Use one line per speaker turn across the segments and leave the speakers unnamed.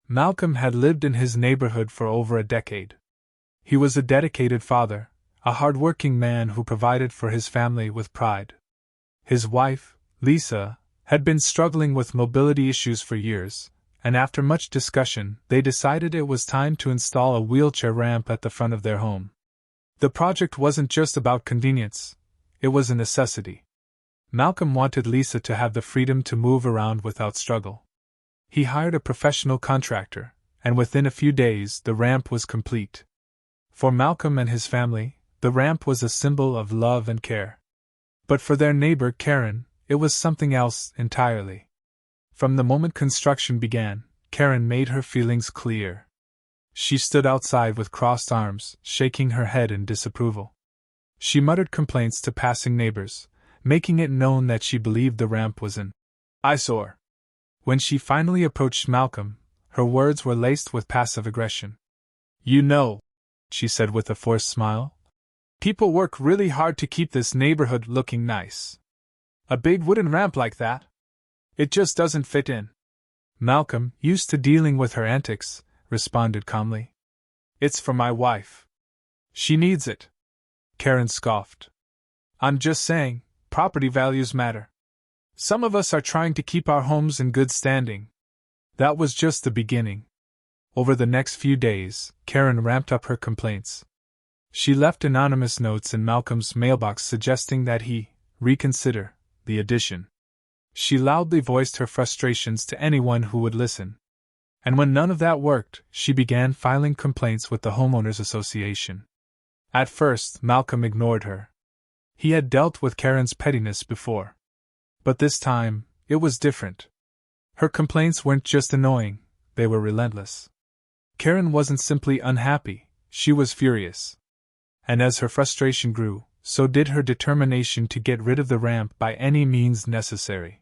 Malcolm had lived in his neighborhood for over a decade. He was a dedicated father, a hard-working man who provided for his family with pride. His wife, Lisa, had been struggling with mobility issues for years, and after much discussion, they decided it was time to install a wheelchair ramp at the front of their home. The project wasn't just about convenience, it was a necessity. Malcolm wanted Lisa to have the freedom to move around without struggle. He hired a professional contractor, and within a few days the ramp was complete. For Malcolm and his family, the ramp was a symbol of love and care. But for their neighbor Karen, it was something else entirely. From the moment construction began, Karen made her feelings clear. She stood outside with crossed arms, shaking her head in disapproval. She muttered complaints to passing neighbors, making it known that she believed the ramp was an eyesore. When she finally approached Malcolm, her words were laced with passive aggression. "You know," she said with a forced smile, "people work really hard to keep this neighborhood looking nice. A big wooden ramp like that? It just doesn't fit in." Malcolm, used to dealing with her antics, responded calmly. "It's for my wife. She needs it." Karen scoffed. "I'm just saying, property values matter. Some of us are trying to keep our homes in good standing." That was just the beginning. Over the next few days, Karen ramped up her complaints. She left anonymous notes in Malcolm's mailbox suggesting that he reconsider the addition. She loudly voiced her frustrations to anyone who would listen. And when none of that worked, she began filing complaints with the Homeowners Association. At first, Malcolm ignored her. He had dealt with Karen's pettiness before. But this time, it was different. Her complaints weren't just annoying, they were relentless. Karen wasn't simply unhappy, she was furious. And as her frustration grew, so did her determination to get rid of the ramp by any means necessary.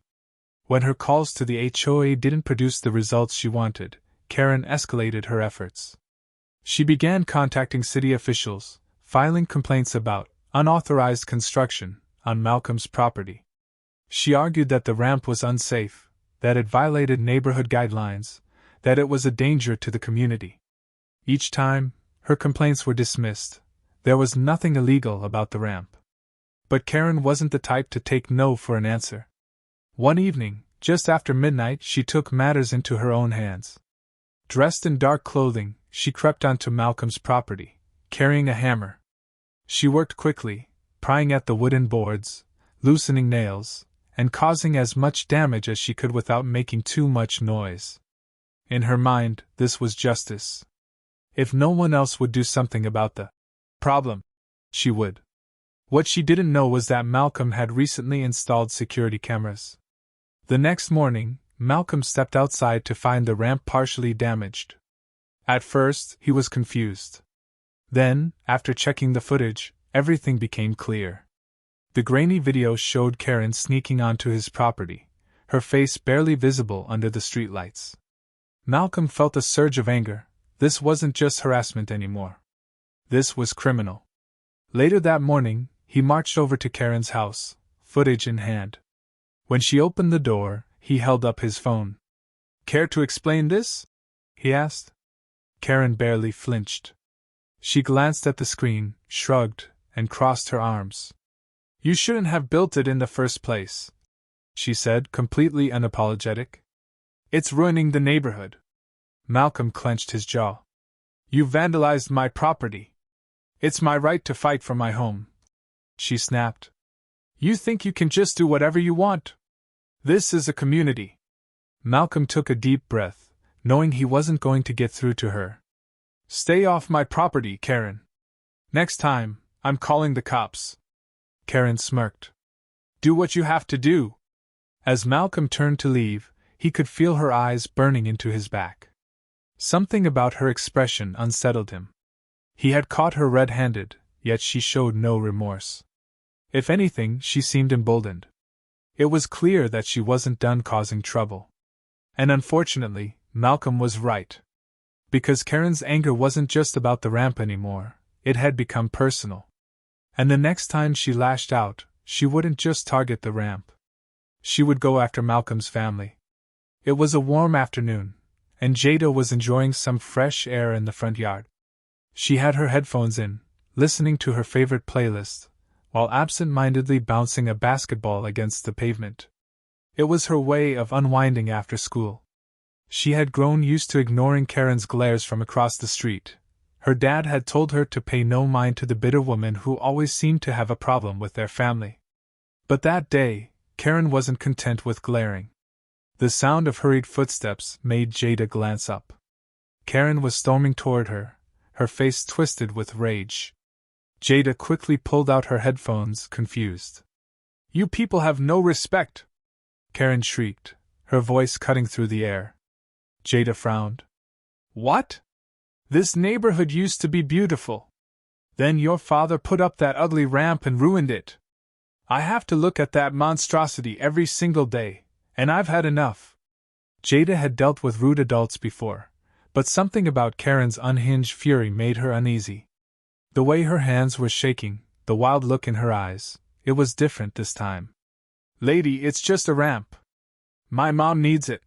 When her calls to the HOA didn't produce the results she wanted, Karen escalated her efforts. She began contacting city officials, filing complaints about unauthorized construction on Malcolm's property. She argued that the ramp was unsafe, that it violated neighborhood guidelines, that it was a danger to the community. Each time, her complaints were dismissed. There was nothing illegal about the ramp. But Karen wasn't the type to take no for an answer. One evening, just after midnight, she took matters into her own hands. Dressed in dark clothing, she crept onto Malcolm's property, carrying a hammer. She worked quickly, prying at the wooden boards, loosening nails, and causing as much damage as she could without making too much noise. In her mind, this was justice. If no one else would do something about the problem, she would. What she didn't know was that Malcolm had recently installed security cameras. The next morning, Malcolm stepped outside to find the ramp partially damaged. At first, he was confused. Then, after checking the footage, everything became clear. The grainy video showed Karen sneaking onto his property, her face barely visible under the streetlights. Malcolm felt a surge of anger. This wasn't just harassment anymore. This was criminal. Later that morning, he marched over to Karen's house, footage in hand. When she opened the door, he held up his phone. "Care to explain this?" he asked. Karen barely flinched. She glanced at the screen, shrugged, and crossed her arms. "You shouldn't have built it in the first place," she said, completely unapologetic. "It's ruining the neighborhood." Malcolm clenched his jaw. "You vandalized my property. It's my right to fight for my home," she snapped. "You think you can just do whatever you want? This is a community." Malcolm took a deep breath, knowing he wasn't going to get through to her. "Stay off my property, Karen. Next time, I'm calling the cops." Karen smirked. "Do what you have to do." As Malcolm turned to leave, he could feel her eyes burning into his back. Something about her expression unsettled him. He had caught her red-handed, yet she showed no remorse. If anything, she seemed emboldened. It was clear that she wasn't done causing trouble. And unfortunately, Malcolm was right. Because Karen's anger wasn't just about the ramp anymore, it had become personal. And the next time she lashed out, she wouldn't just target the ramp. She would go after Malcolm's family. It was a warm afternoon, and Jada was enjoying some fresh air in the front yard. She had her headphones in, listening to her favorite playlist, while absent-mindedly bouncing a basketball against the pavement. It was her way of unwinding after school. She had grown used to ignoring Karen's glares from across the street. Her dad had told her to pay no mind to the bitter woman who always seemed to have a problem with their family. But that day, Karen wasn't content with glaring. The sound of hurried footsteps made Jada glance up. Karen was storming toward her, her face twisted with rage. Jada quickly pulled out her headphones, confused. "You people have no respect!" Karen shrieked, her voice cutting through the air. Jada frowned. "What? This neighborhood used to be beautiful. Then your father put up that ugly ramp and ruined it. I have to look at that monstrosity every single day, and I've had enough." Jada had dealt with rude adults before, but something about Karen's unhinged fury made her uneasy. The way her hands were shaking, the wild look in her eyes, it was different this time. "Lady, it's just a ramp. My mom needs it,"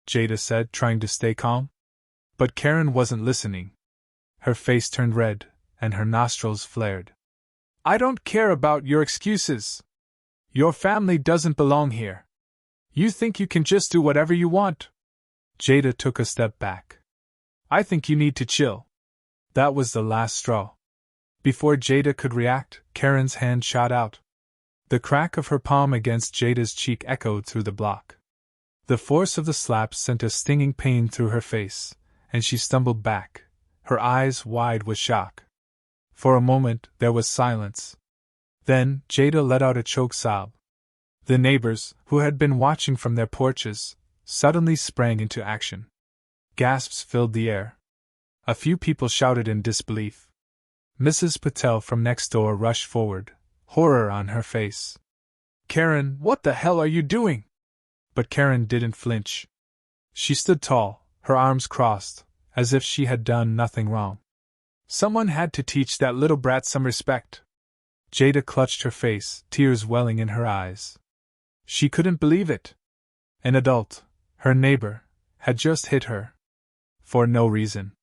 Jada said, trying to stay calm. But Karen wasn't listening. Her face turned red, and her nostrils flared. "I don't care about your excuses. Your family doesn't belong here. You think you can just do whatever you want?" Jada took a step back. "I think you need to chill." That was the last straw. Before Jada could react, Karen's hand shot out. The crack of her palm against Jada's cheek echoed through the block. The force of the slap sent a stinging pain through her face, and she stumbled back, her eyes wide with shock. For a moment, there was silence. Then, Jada let out a choked sob. The neighbors, who had been watching from their porches, suddenly sprang into action. Gasps filled the air. A few people shouted in disbelief. Mrs. Patel from next door rushed forward, horror on her face. "Karen, what the hell are you doing?" But Karen didn't flinch. She stood tall, her arms crossed, as if she had done nothing wrong. "Someone had to teach that little brat some respect." Jada clutched her face, tears welling in her eyes. She couldn't believe it. An adult, her neighbor, had just hit her. For no reason.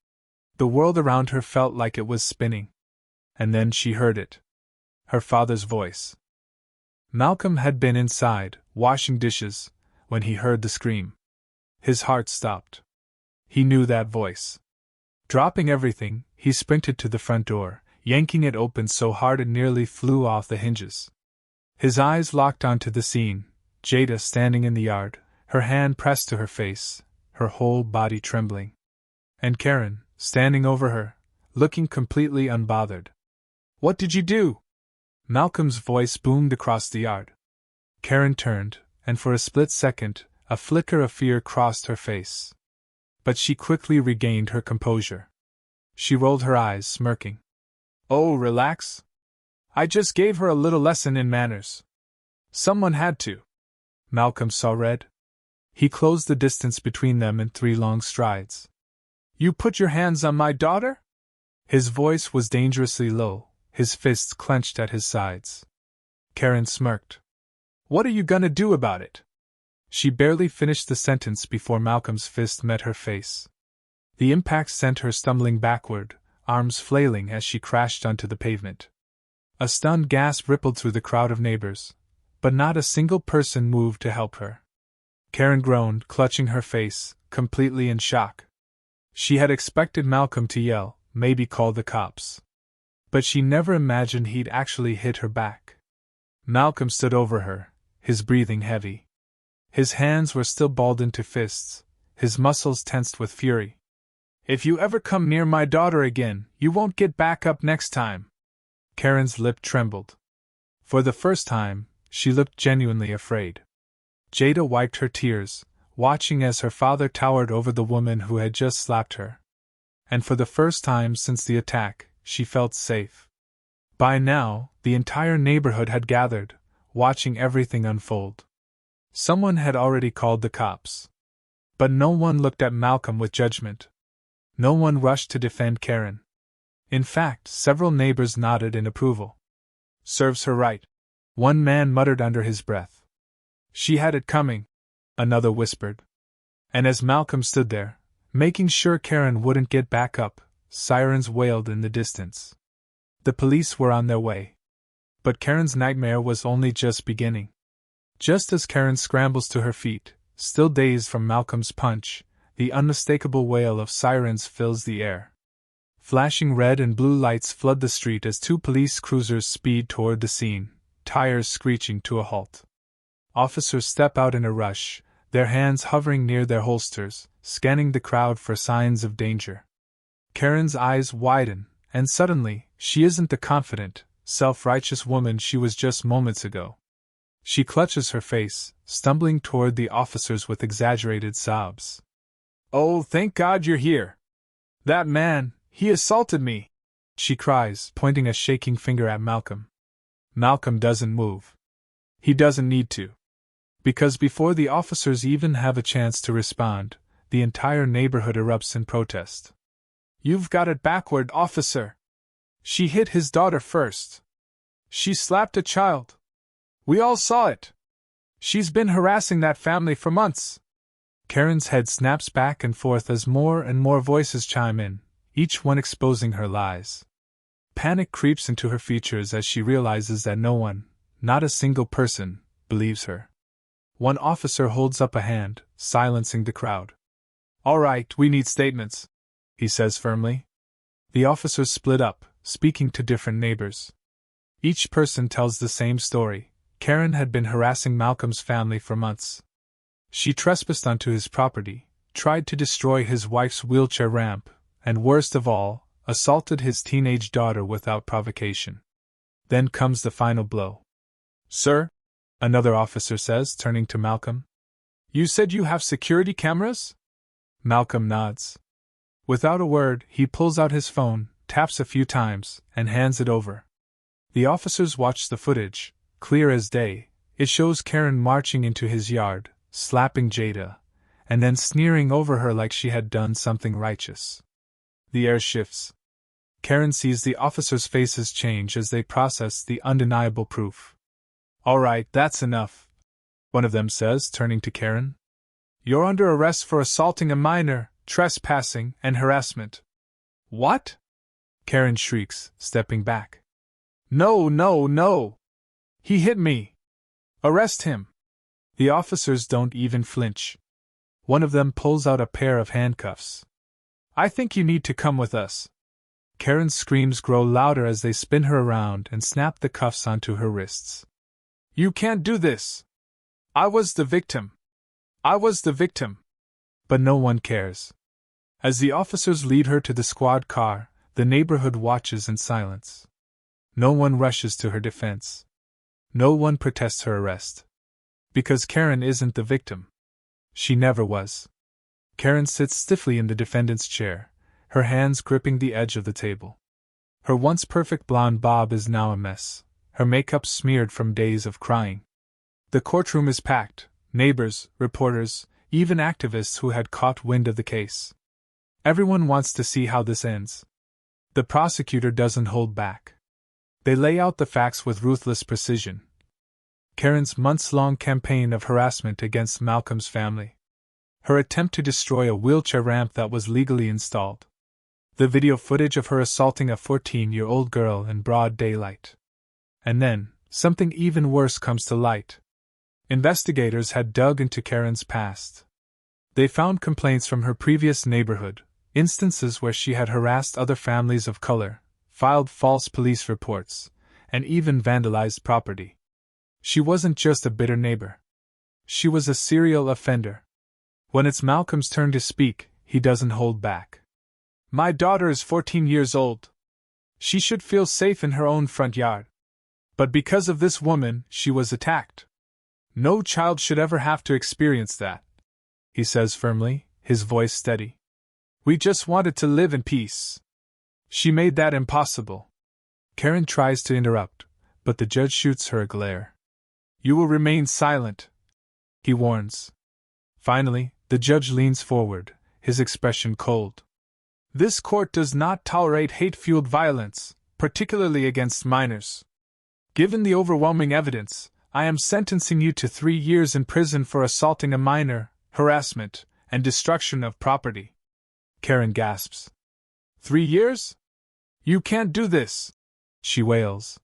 The world around her felt like it was spinning. And then she heard it. Her father's voice. Malcolm had been inside, washing dishes, when he heard the scream. His heart stopped. He knew that voice. Dropping everything, he sprinted to the front door, yanking it open so hard it nearly flew off the hinges. His eyes locked onto the scene, Jada standing in the yard, her hand pressed to her face, her whole body trembling. And Karen, standing over her, looking completely unbothered. "What did you do?" Malcolm's voice boomed across the yard. Karen turned, and for a split second, a flicker of fear crossed her face. But she quickly regained her composure. She rolled her eyes, smirking. "Oh, relax. I just gave her a little lesson in manners. Someone had to." Malcolm saw red. He closed the distance between them in 3 long strides. "You put your hands on my daughter?" His voice was dangerously low, his fists clenched at his sides. Karen smirked. "What are you gonna do about it?" She barely finished the sentence before Malcolm's fist met her face. The impact sent her stumbling backward, arms flailing as she crashed onto the pavement. A stunned gasp rippled through the crowd of neighbors, but not a single person moved to help her. Karen groaned, clutching her face, completely in shock. She had expected Malcolm to yell, maybe call the cops. But she never imagined he'd actually hit her back. Malcolm stood over her, his breathing heavy. His hands were still balled into fists, his muscles tensed with fury. "If you ever come near my daughter again, you won't get back up next time." Karen's lip trembled. For the first time, she looked genuinely afraid. Jada wiped her tears, watching as her father towered over the woman who had just slapped her. And for the first time since the attack, she felt safe. By now, the entire neighborhood had gathered, watching everything unfold. Someone had already called the cops. But no one looked at Malcolm with judgment. No one rushed to defend Karen. In fact, several neighbors nodded in approval. "Serves her right," one man muttered under his breath. "She had it coming," another whispered. And as Malcolm stood there, making sure Karen wouldn't get back up. Sirens wailed in the distance. The police were on their way. But Karen's nightmare was only just beginning. Just as Karen scrambles to her feet, still dazed from Malcolm's punch, the unmistakable wail of sirens fills the air. Flashing red and blue lights flood the street as two police cruisers speed toward the scene, tires screeching to a halt. Officers step out in a rush, their hands hovering near their holsters, scanning the crowd for signs of danger. Karen's eyes widen, and suddenly, she isn't the confident, self-righteous woman she was just moments ago. She clutches her face, stumbling toward the officers with exaggerated sobs. "Oh, thank God you're here! That man, he assaulted me!" she cries, pointing a shaking finger at Malcolm. Malcolm doesn't move. He doesn't need to. Because before the officers even have a chance to respond, the entire neighborhood erupts in protest. "You've got it backward, officer! She hit his daughter first. She slapped a child. We all saw it. She's been harassing that family for months." Karen's head snaps back and forth as more and more voices chime in, each one exposing her lies. Panic creeps into her features as she realizes that no one, not a single person, believes her. One officer holds up a hand, silencing the crowd. "All right, we need statements," he says firmly. The officers split up, speaking to different neighbors. Each person tells the same story. Karen had been harassing Malcolm's family for months. She trespassed onto his property, tried to destroy his wife's wheelchair ramp, and worst of all, assaulted his teenage daughter without provocation. Then comes the final blow. "Sir," another officer says, turning to Malcolm. "You said you have security cameras?" Malcolm nods. Without a word, he pulls out his phone, taps a few times, and hands it over. The officers watch the footage. Clear as day, it shows Karen marching into his yard, slapping Jada, and then sneering over her like she had done something righteous. The air shifts. Karen sees the officers' faces change as they process the undeniable proof. "All right, that's enough," one of them says, turning to Karen. "You're under arrest for assaulting a minor, trespassing, and harassment." "What?" Karen shrieks, stepping back. "No, no, no! He hit me! Arrest him!" The officers don't even flinch. One of them pulls out a pair of handcuffs. "I think you need to come with us." Karen's screams grow louder as they spin her around and snap the cuffs onto her wrists. "You can't do this! I was the victim! I was the victim!" But no one cares. As the officers lead her to the squad car, the neighborhood watches in silence. No one rushes to her defense. No one protests her arrest. Because Karen isn't the victim. She never was. Karen sits stiffly in the defendant's chair, her hands gripping the edge of the table. Her once perfect blonde bob is now a mess, her makeup smeared from days of crying. The courtroom is packed, neighbors, reporters, even activists who had caught wind of the case. Everyone wants to see how this ends. The prosecutor doesn't hold back. They lay out the facts with ruthless precision. Karen's months-long campaign of harassment against Malcolm's family. Her attempt to destroy a wheelchair ramp that was legally installed. The video footage of her assaulting a 14-year-old girl in broad daylight. And then, something even worse comes to light. Investigators had dug into Karen's past. They found complaints from her previous neighborhood, instances where she had harassed other families of color, filed false police reports, and even vandalized property. She wasn't just a bitter neighbor. She was a serial offender. When it's Malcolm's turn to speak, he doesn't hold back. "My daughter is 14 years old. She should feel safe in her own front yard. But because of this woman, she was attacked. No child should ever have to experience that," he says firmly, his voice steady. "We just wanted to live in peace. She made that impossible." Karen tries to interrupt, but the judge shoots her a glare. "You will remain silent," he warns. Finally, the judge leans forward, his expression cold. "This court does not tolerate hate-fueled violence, particularly against minors. Given the overwhelming evidence, I am sentencing you to 3 years in prison for assaulting a minor, harassment, and destruction of property." Karen gasps. 3 years? You can't do this! She wails.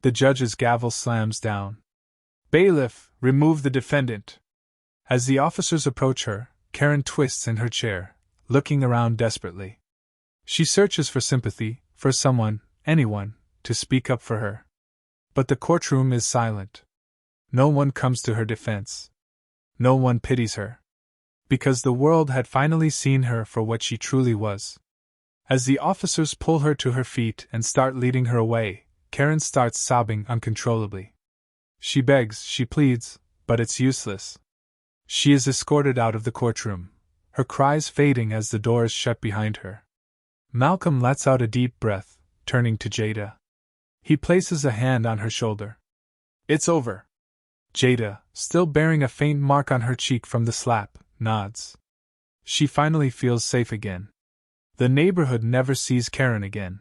The judge's gavel slams down. Bailiff, remove the defendant. As the officers approach her, Karen twists in her chair, looking around desperately. She searches for sympathy, for someone, anyone, to speak up for her. But the courtroom is silent. No one comes to her defense. No one pities her. Because the world had finally seen her for what she truly was. As the officers pull her to her feet and start leading her away, Karen starts sobbing uncontrollably. She begs, she pleads, but it's useless. She is escorted out of the courtroom, her cries fading as the doors shut behind her. Malcolm lets out a deep breath, turning to Jada. He places a hand on her shoulder. It's over. Jada, still bearing a faint mark on her cheek from the slap, nods. She finally feels safe again. The neighborhood never sees Karen again.